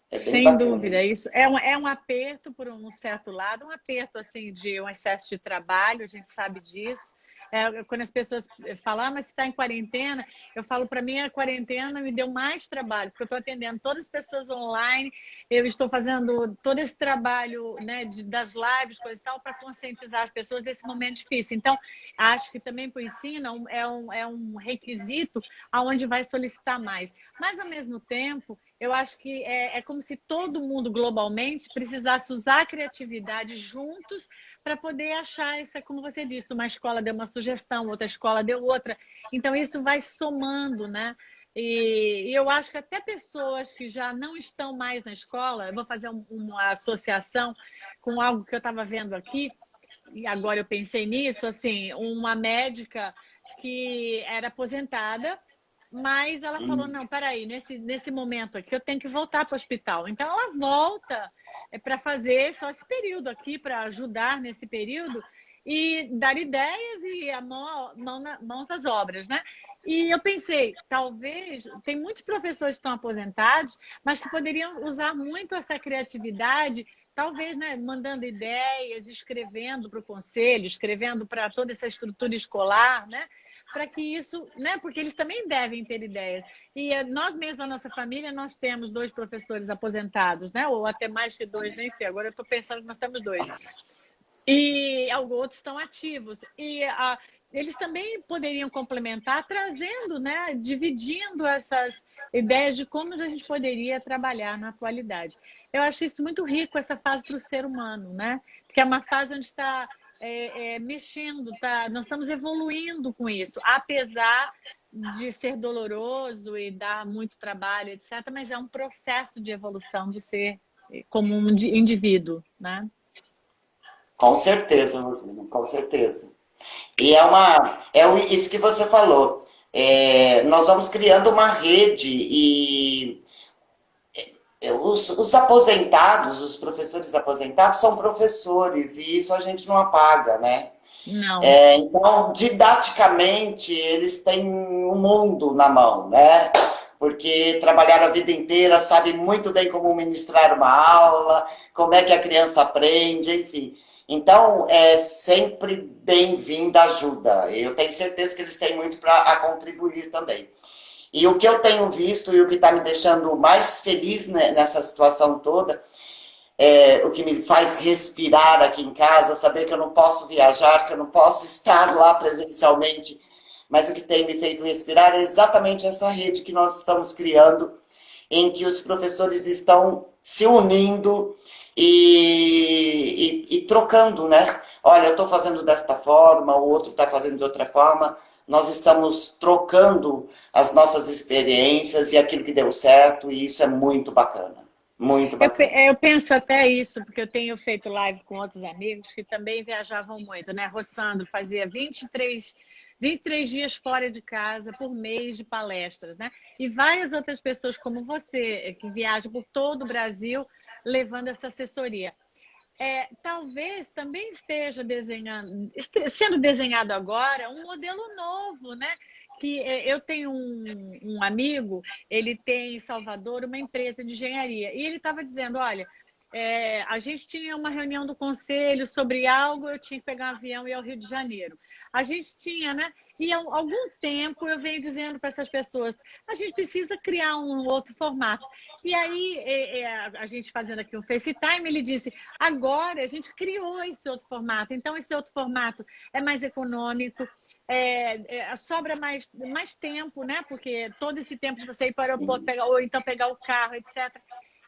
É bem Sem bacana. dúvida, isso é um aperto por um certo lado, um aperto assim de um excesso de trabalho, a gente sabe disso. Quando as pessoas falam, mas você está em quarentena, eu falo, para mim a quarentena me deu mais trabalho, porque eu estou atendendo todas as pessoas online, eu estou fazendo todo esse trabalho, né, das lives, coisa e tal, para conscientizar as pessoas desse momento difícil. Então, acho que também para o ensino é um requisito aonde vai solicitar mais. Mas, ao mesmo tempo, eu acho que é como se todo mundo globalmente precisasse usar a criatividade juntos para poder achar essa, como você disse, uma escola deu uma sugestão, outra escola deu outra. Então, isso vai somando, né? E eu acho que até pessoas que já não estão mais na escola, eu vou fazer uma associação com algo que eu estava vendo aqui, e agora eu pensei nisso, assim, uma médica que era aposentada, mas ela falou, não, peraí, nesse momento aqui eu tenho que voltar para o hospital. Então ela volta para fazer só esse período aqui, para ajudar nesse período e dar ideias e a mãos às obras, né? E eu pensei, talvez, tem muitos professores que estão aposentados, mas que poderiam usar muito essa criatividade, talvez, né, mandando ideias, escrevendo para o conselho, escrevendo para toda essa estrutura escolar, né? Para que isso, né? Porque eles também devem ter ideias. E nós mesmos, na nossa família, nós temos 2 professores aposentados, né? Ou até mais que 2, nem sei. Agora eu estou pensando que nós temos 2. E outros estão ativos. E eles também poderiam complementar, trazendo, né, dividindo essas ideias de como a gente poderia trabalhar na atualidade. Eu acho isso muito rico, essa fase para o ser humano, né? Porque é uma fase onde está mexendo, nós estamos evoluindo com isso, apesar de ser doloroso e dar muito trabalho, etc., mas é um processo de evolução do ser como um indivíduo, né? Com certeza, Rosina, com certeza. E isso que você falou. Nós vamos criando uma rede e os aposentados, os professores aposentados são professores e isso a gente não apaga, né? Não. Então, didaticamente, eles têm um mundo na mão, né? Porque trabalharam a vida inteira, sabem muito bem como ministrar uma aula, como é que a criança aprende, enfim. Então, é sempre bem-vinda a ajuda. Eu tenho certeza que eles têm muito para contribuir também. E o que eu tenho visto e o que está me deixando mais feliz nessa situação toda, o que me faz respirar aqui em casa, saber que eu não posso viajar, que eu não posso estar lá presencialmente, mas o que tem me feito respirar é exatamente essa rede que nós estamos criando, em que os professores estão se unindo e trocando, né? Olha, eu estou fazendo desta forma, o outro está fazendo de outra forma. Nós estamos trocando as nossas experiências e aquilo que deu certo, e isso é muito bacana. Muito bacana. Eu penso até isso, porque eu tenho feito live com outros amigos que também viajavam muito, né? Roçando fazia 23 dias fora de casa por mês de palestras, né? E várias outras pessoas como você, que viajam por todo o Brasil levando essa assessoria. Talvez também esteja sendo desenhado agora um modelo novo, né? Que eu tenho um amigo, ele tem em Salvador uma empresa de engenharia, e ele estava dizendo, olha, a gente tinha uma reunião do conselho sobre algo, eu tinha que pegar um avião e ir ao Rio de Janeiro. A gente tinha, né? E há algum tempo eu venho dizendo para essas pessoas, a gente precisa criar um outro formato. E aí, a gente fazendo aqui um FaceTime, ele disse, agora a gente criou esse outro formato. Então, esse outro formato é mais econômico, sobra mais tempo, né? Porque todo esse tempo de você ir para o aeroporto, ou então pegar o carro, etc.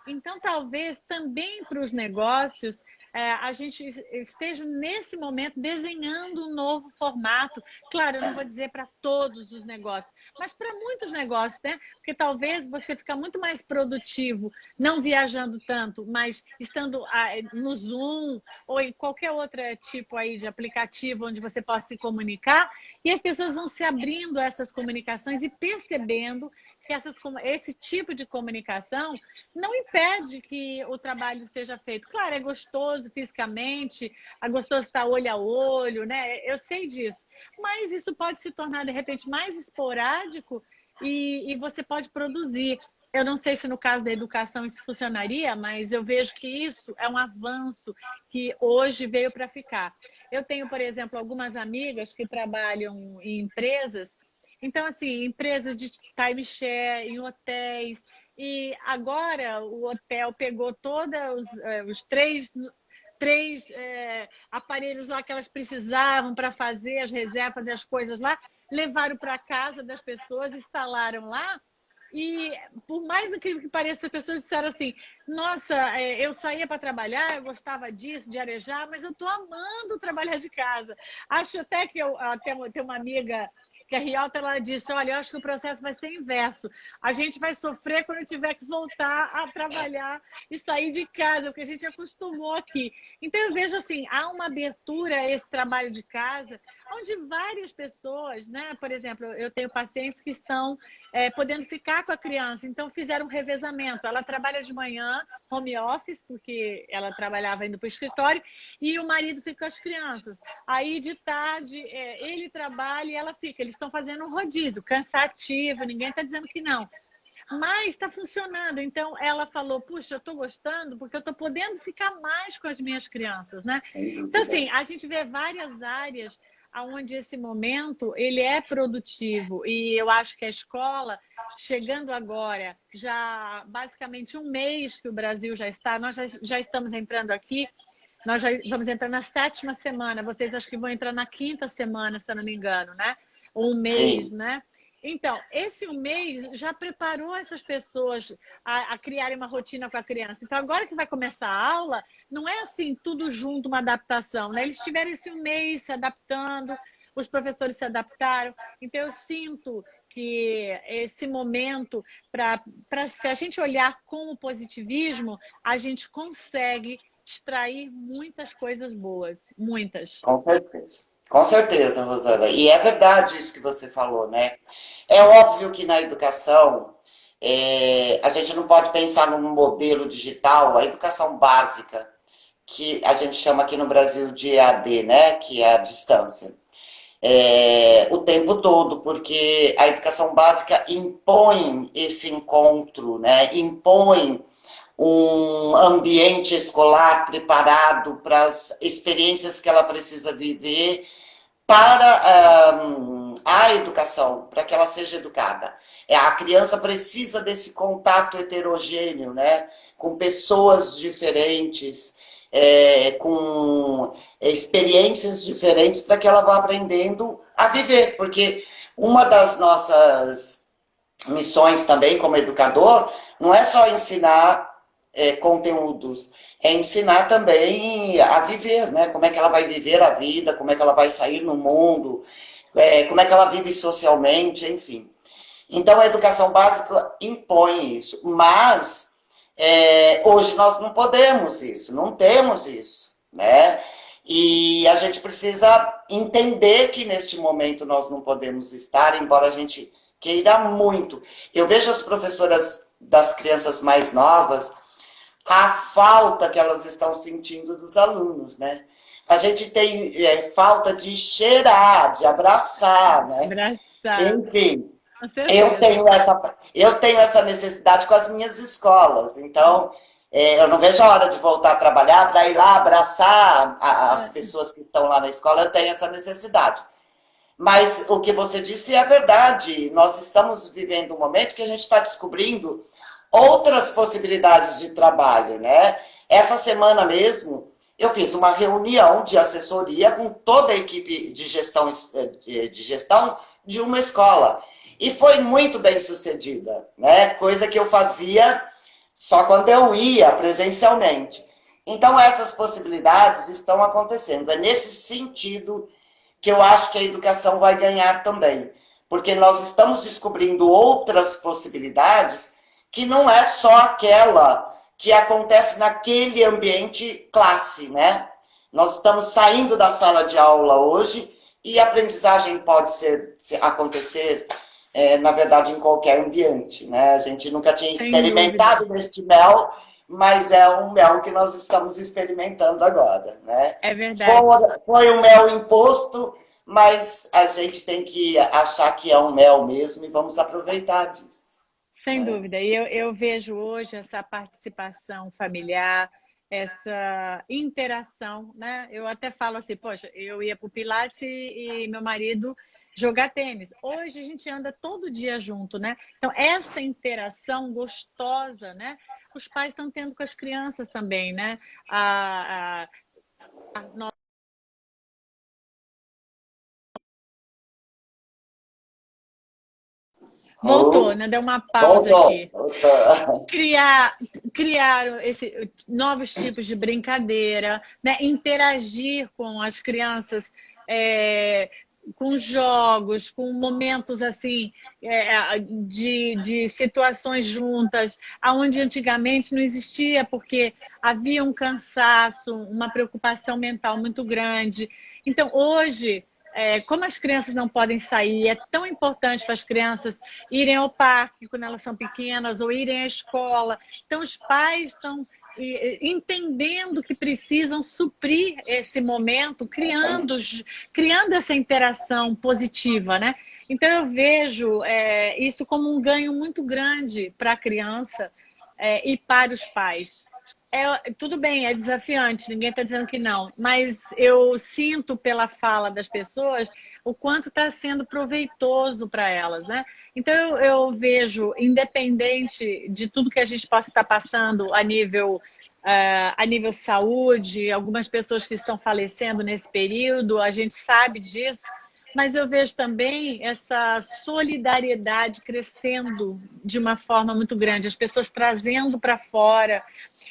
Então, talvez também para os negócios, a gente esteja nesse momento desenhando um novo formato. Claro, eu não vou dizer para todos os negócios, mas para muitos negócios, né? Porque talvez você fica muito mais produtivo, não viajando tanto, mas estando no Zoom ou em qualquer outro tipo aí de aplicativo onde você possa se comunicar, e as pessoas vão se abrindo a essas comunicações e percebendo que esse tipo de comunicação não impede que o trabalho seja feito. Claro, é gostoso fisicamente, é gostoso estar olho a olho, né? Eu sei disso. Mas isso pode se tornar, de repente, mais esporádico e você pode produzir. Eu não sei se no caso da educação isso funcionaria, mas eu vejo que isso é um avanço que hoje veio para ficar. Eu tenho, por exemplo, algumas amigas que trabalham em empresas. Então, assim, empresas de timeshare, em hotéis. E agora o hotel pegou todos os três aparelhos lá que elas precisavam para fazer as reservas, fazer as coisas lá, levaram para casa das pessoas, instalaram lá. E por mais incrível que pareça, as pessoas disseram assim, nossa, eu saía para trabalhar, eu gostava disso, de arejar, mas eu estou amando trabalhar de casa. Acho até que até tem uma amiga que a Rialta, ela disse, olha, eu acho que o processo vai ser inverso. A gente vai sofrer quando tiver que voltar a trabalhar e sair de casa, porque a gente acostumou aqui. Então, eu vejo assim, há uma abertura a esse trabalho de casa, onde várias pessoas, né? Por exemplo, eu tenho pacientes que estão podendo ficar com a criança, então fizeram um revezamento. Ela trabalha de manhã, home office, porque ela trabalhava indo para o escritório, e o marido fica com as crianças. Aí, de tarde, ele trabalha e ela fica. Eles estão fazendo um rodízio, cansativo, ninguém está dizendo que não. Mas está funcionando. Então, ela falou, puxa, eu estou gostando porque eu estou podendo ficar mais com as minhas crianças, né? Então, assim, a gente vê várias áreas onde esse momento ele é produtivo. E eu acho que a escola, chegando agora, já basicamente um mês que o Brasil já está, nós já estamos entrando aqui, Nós já vamos entrar na 7ª semana, vocês acho que vão entrar na 5ª semana, se eu não me engano, né? Ou um mês, Sim. né? Então, esse um mês já preparou essas pessoas a criarem uma rotina com a criança. Então, agora que vai começar a aula, não é assim, tudo junto, uma adaptação, né? Eles tiveram esse um mês se adaptando, os professores se adaptaram. Então, eu sinto que esse momento, se a gente olhar com o positivismo, a gente consegue extrair muitas coisas boas, muitas. Com certeza. Com certeza, Rosana. E é verdade isso que você falou, né? É óbvio que na educação, a gente não pode pensar num modelo digital, a educação básica, que a gente chama aqui no Brasil de EAD, né? Que é a distância. O tempo todo, porque a educação básica impõe esse encontro, né? Impõe um ambiente escolar preparado para as experiências que ela precisa viver para a educação, para que ela seja educada. A criança precisa desse contato heterogêneo, né? Com pessoas diferentes, com experiências diferentes, para que ela vá aprendendo a viver. Porque uma das nossas missões também como educador não é só ensinar conteúdos, é ensinar também a viver, né? Como é que ela vai viver a vida, como é que ela vai sair no mundo, como é que ela vive socialmente, enfim. Então, a educação básica impõe isso, mas hoje nós não podemos isso, não temos isso, né? E a gente precisa entender que neste momento nós não podemos estar, embora a gente queira muito. Eu vejo as professoras das crianças mais novas, a falta que elas estão sentindo dos alunos, né? A gente tem falta de cheirar, de abraçar, né? Abraçar, Enfim, com eu certeza. tenho essa necessidade com as minhas escolas. Então, eu não vejo a hora de voltar a trabalhar para ir lá abraçar as pessoas que estão lá na escola. Eu tenho essa necessidade. Mas o que você disse é verdade. Nós estamos vivendo um momento que a gente está descobrindo outras possibilidades de trabalho, né? Essa semana mesmo, eu fiz uma reunião de assessoria com toda a equipe de gestão de uma escola. E foi muito bem sucedida, né? Coisa que eu fazia só quando eu ia presencialmente. Então, essas possibilidades estão acontecendo. É nesse sentido que eu acho que a educação vai ganhar também. Porque nós estamos descobrindo outras possibilidades que não é só aquela que acontece naquele ambiente classe, né? Nós estamos saindo da sala de aula hoje e a aprendizagem pode acontecer, na verdade, em qualquer ambiente, né? A gente nunca tinha experimentado neste mel, mas é um mel que nós estamos experimentando agora, né? É verdade. Foi um mel imposto, mas a gente tem que achar que é um mel mesmo e vamos aproveitar disso. Sem dúvida. E eu vejo hoje essa participação familiar, essa interação, né? Eu até falo assim, poxa, eu ia para o Pilates e meu marido jogar tênis. Hoje a gente anda todo dia junto, né? Então, essa interação gostosa, né? Os pais estão tendo com as crianças também, né? Voltou, né? Deu uma pausa aqui. Criar novos tipos de brincadeira, né? Interagir com as crianças, com jogos, com momentos assim de situações juntas, aonde antigamente não existia, porque havia um cansaço, uma preocupação mental muito grande. Então, hoje, como as crianças não podem sair, é tão importante para as crianças irem ao parque quando elas são pequenas ou irem à escola. Então, os pais estão entendendo que precisam suprir esse momento, criando essa interação positiva, né? Então, eu vejo isso como um ganho muito grande para a criança e para os pais. Tudo bem, é desafiante, ninguém está dizendo que não, mas eu sinto pela fala das pessoas o quanto está sendo proveitoso para elas, né? Então eu vejo, independente de tudo que a gente possa estar passando a nível a nível saúde, algumas pessoas que estão falecendo nesse período, a gente sabe disso, mas eu vejo também essa solidariedade crescendo de uma forma muito grande, as pessoas trazendo para fora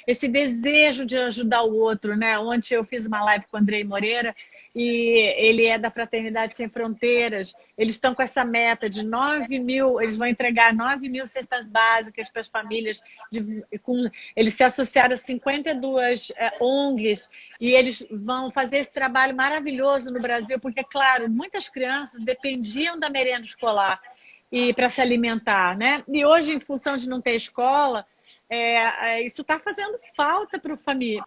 esse desejo de ajudar o outro, né? Ontem eu fiz uma live com o Andrei Moreira e ele é da Fraternidade Sem Fronteiras. Eles estão com essa meta de 9.000, eles vão entregar 9.000 cestas básicas para as famílias. Eles se associaram a 52 ONGs e eles vão fazer esse trabalho maravilhoso no Brasil, porque, claro, muitas crianças dependiam da merenda escolar e para se alimentar, né? E hoje, em função de não ter escola, isso está fazendo falta para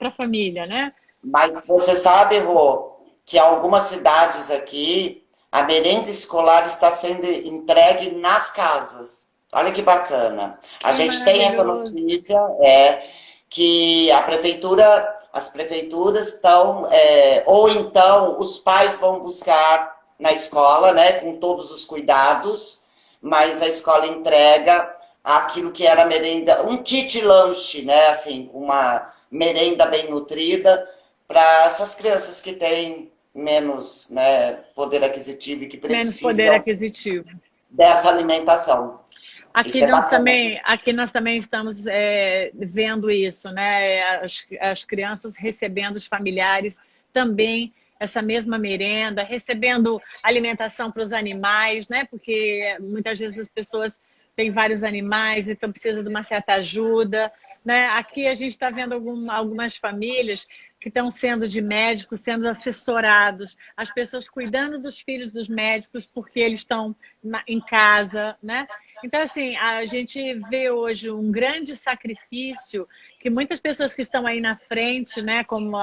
a família, né? Mas você sabe, Rô, que algumas cidades aqui, a merenda escolar está sendo entregue nas casas. Olha que bacana. A gente tem essa notícia, que as prefeituras estão, ou então os pais vão buscar na escola, né, com todos os cuidados, mas a escola entrega aquilo que era merenda, um kit lanche, né, assim, uma merenda bem nutrida para essas crianças que têm menos, né, poder aquisitivo e que precisam menos poder aquisitivo dessa alimentação. Aqui nós também estamos vendo isso, né? As crianças recebendo os familiares também essa mesma merenda, recebendo alimentação para os animais, né? Porque muitas vezes as pessoas têm vários animais, então precisa de uma certa ajuda, né? Aqui a gente está vendo algumas famílias que estão sendo de médicos, sendo assessorados, as pessoas cuidando dos filhos dos médicos porque eles estão em casa, né? Então, assim, a gente vê hoje um grande sacrifício que muitas pessoas que estão aí na frente, né, como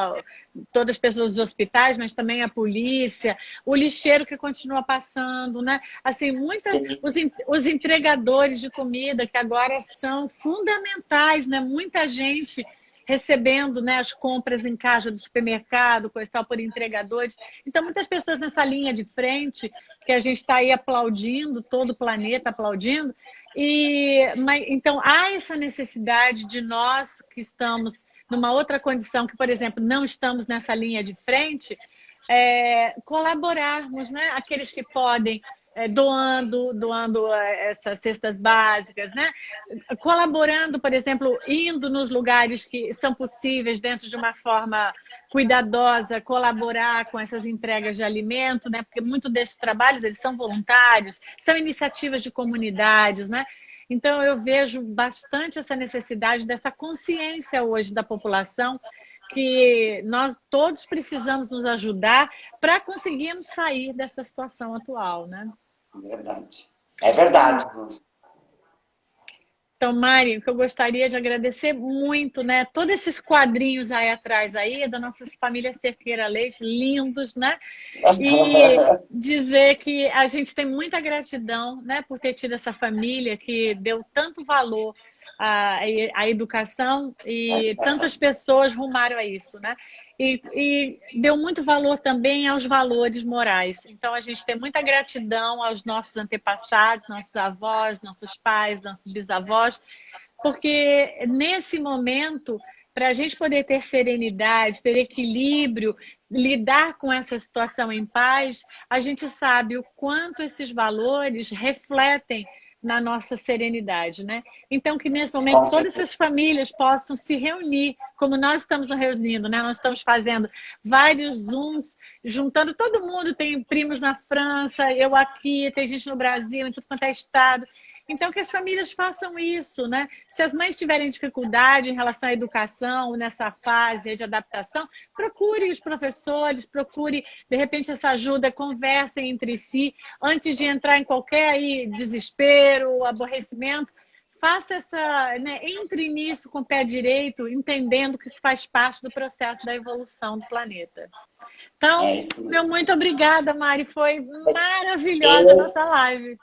todas as pessoas dos hospitais, mas também a polícia, o lixeiro que continua passando, né? Assim, os entregadores de comida que agora são fundamentais, né? Muita gente recebendo, né, as compras em caixa do supermercado, coisa e tal, por entregadores. Então, muitas pessoas nessa linha de frente, que a gente está aí aplaudindo, todo o planeta aplaudindo, então há essa necessidade de nós que estamos numa outra condição, que, por exemplo, não estamos nessa linha de frente, colaborarmos, né? Aqueles que podem, doando essas cestas básicas, né? Colaborando, por exemplo, indo nos lugares que são possíveis dentro de uma forma cuidadosa, colaborar com essas entregas de alimento, né? Porque muitos desses trabalhos eles são voluntários, são iniciativas de comunidades, né? Então eu vejo bastante essa necessidade dessa consciência hoje da população, que nós todos precisamos nos ajudar para conseguirmos sair dessa situação atual, né? Verdade. É verdade. Então, Mari, o que eu gostaria de agradecer muito, né? Todos esses quadrinhos aí atrás aí, da nossa família Cerqueira Leite, lindos, né? E dizer que a gente tem muita gratidão, né, por ter tido essa família que deu tanto valor à educação e tantas pessoas rumaram a isso, né? E deu muito valor também aos valores morais. Então, a gente tem muita gratidão aos nossos antepassados, nossos avós, nossos pais, nossos bisavós, porque nesse momento, para a gente poder ter serenidade, ter equilíbrio, lidar com essa situação em paz, a gente sabe o quanto esses valores refletem na nossa serenidade, né? Então, que nesse momento todas essas famílias possam se reunir, como nós estamos nos reunindo, né? Nós estamos fazendo vários Zooms, juntando todo mundo, tem primos na França, eu aqui, tem gente no Brasil, em tudo quanto é estado. Então, que as famílias façam isso, né? Se as mães tiverem dificuldade em relação à educação, nessa fase de adaptação, procure os professores, procure, de repente, essa ajuda, conversem entre si, antes de entrar em qualquer desespero, aborrecimento, faça né, entre nisso com o pé direito, entendendo que isso faz parte do processo da evolução do planeta. Então, meu muito obrigada, Mari, foi maravilhosa a nossa live.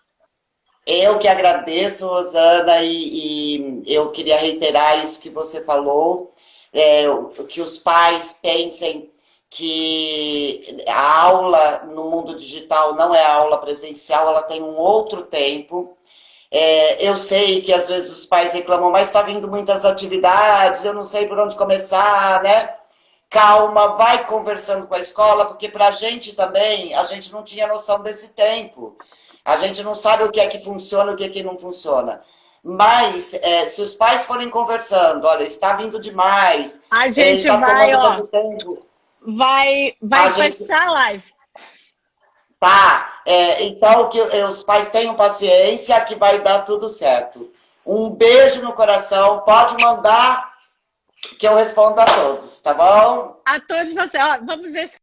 Eu que agradeço, Rosana, e eu queria reiterar isso que você falou, que os pais pensem que a aula no mundo digital não é a aula presencial, ela tem um outro tempo. Eu sei que às vezes os pais reclamam, mas está vindo muitas atividades, eu não sei por onde começar, né? Calma, vai conversando com a escola, porque para a gente também, a gente não tinha noção desse tempo. A gente não sabe o que é que funciona, o que é que não funciona. Mas, se os pais forem conversando, olha, está vindo demais, A gente está vai, tomando ó, tanto tempo. vai fechar a live. Tá, então que os pais tenham paciência que vai dar tudo certo. Um beijo no coração, pode mandar que eu respondo a todos, tá bom? A todos vocês, ó, vamos ver se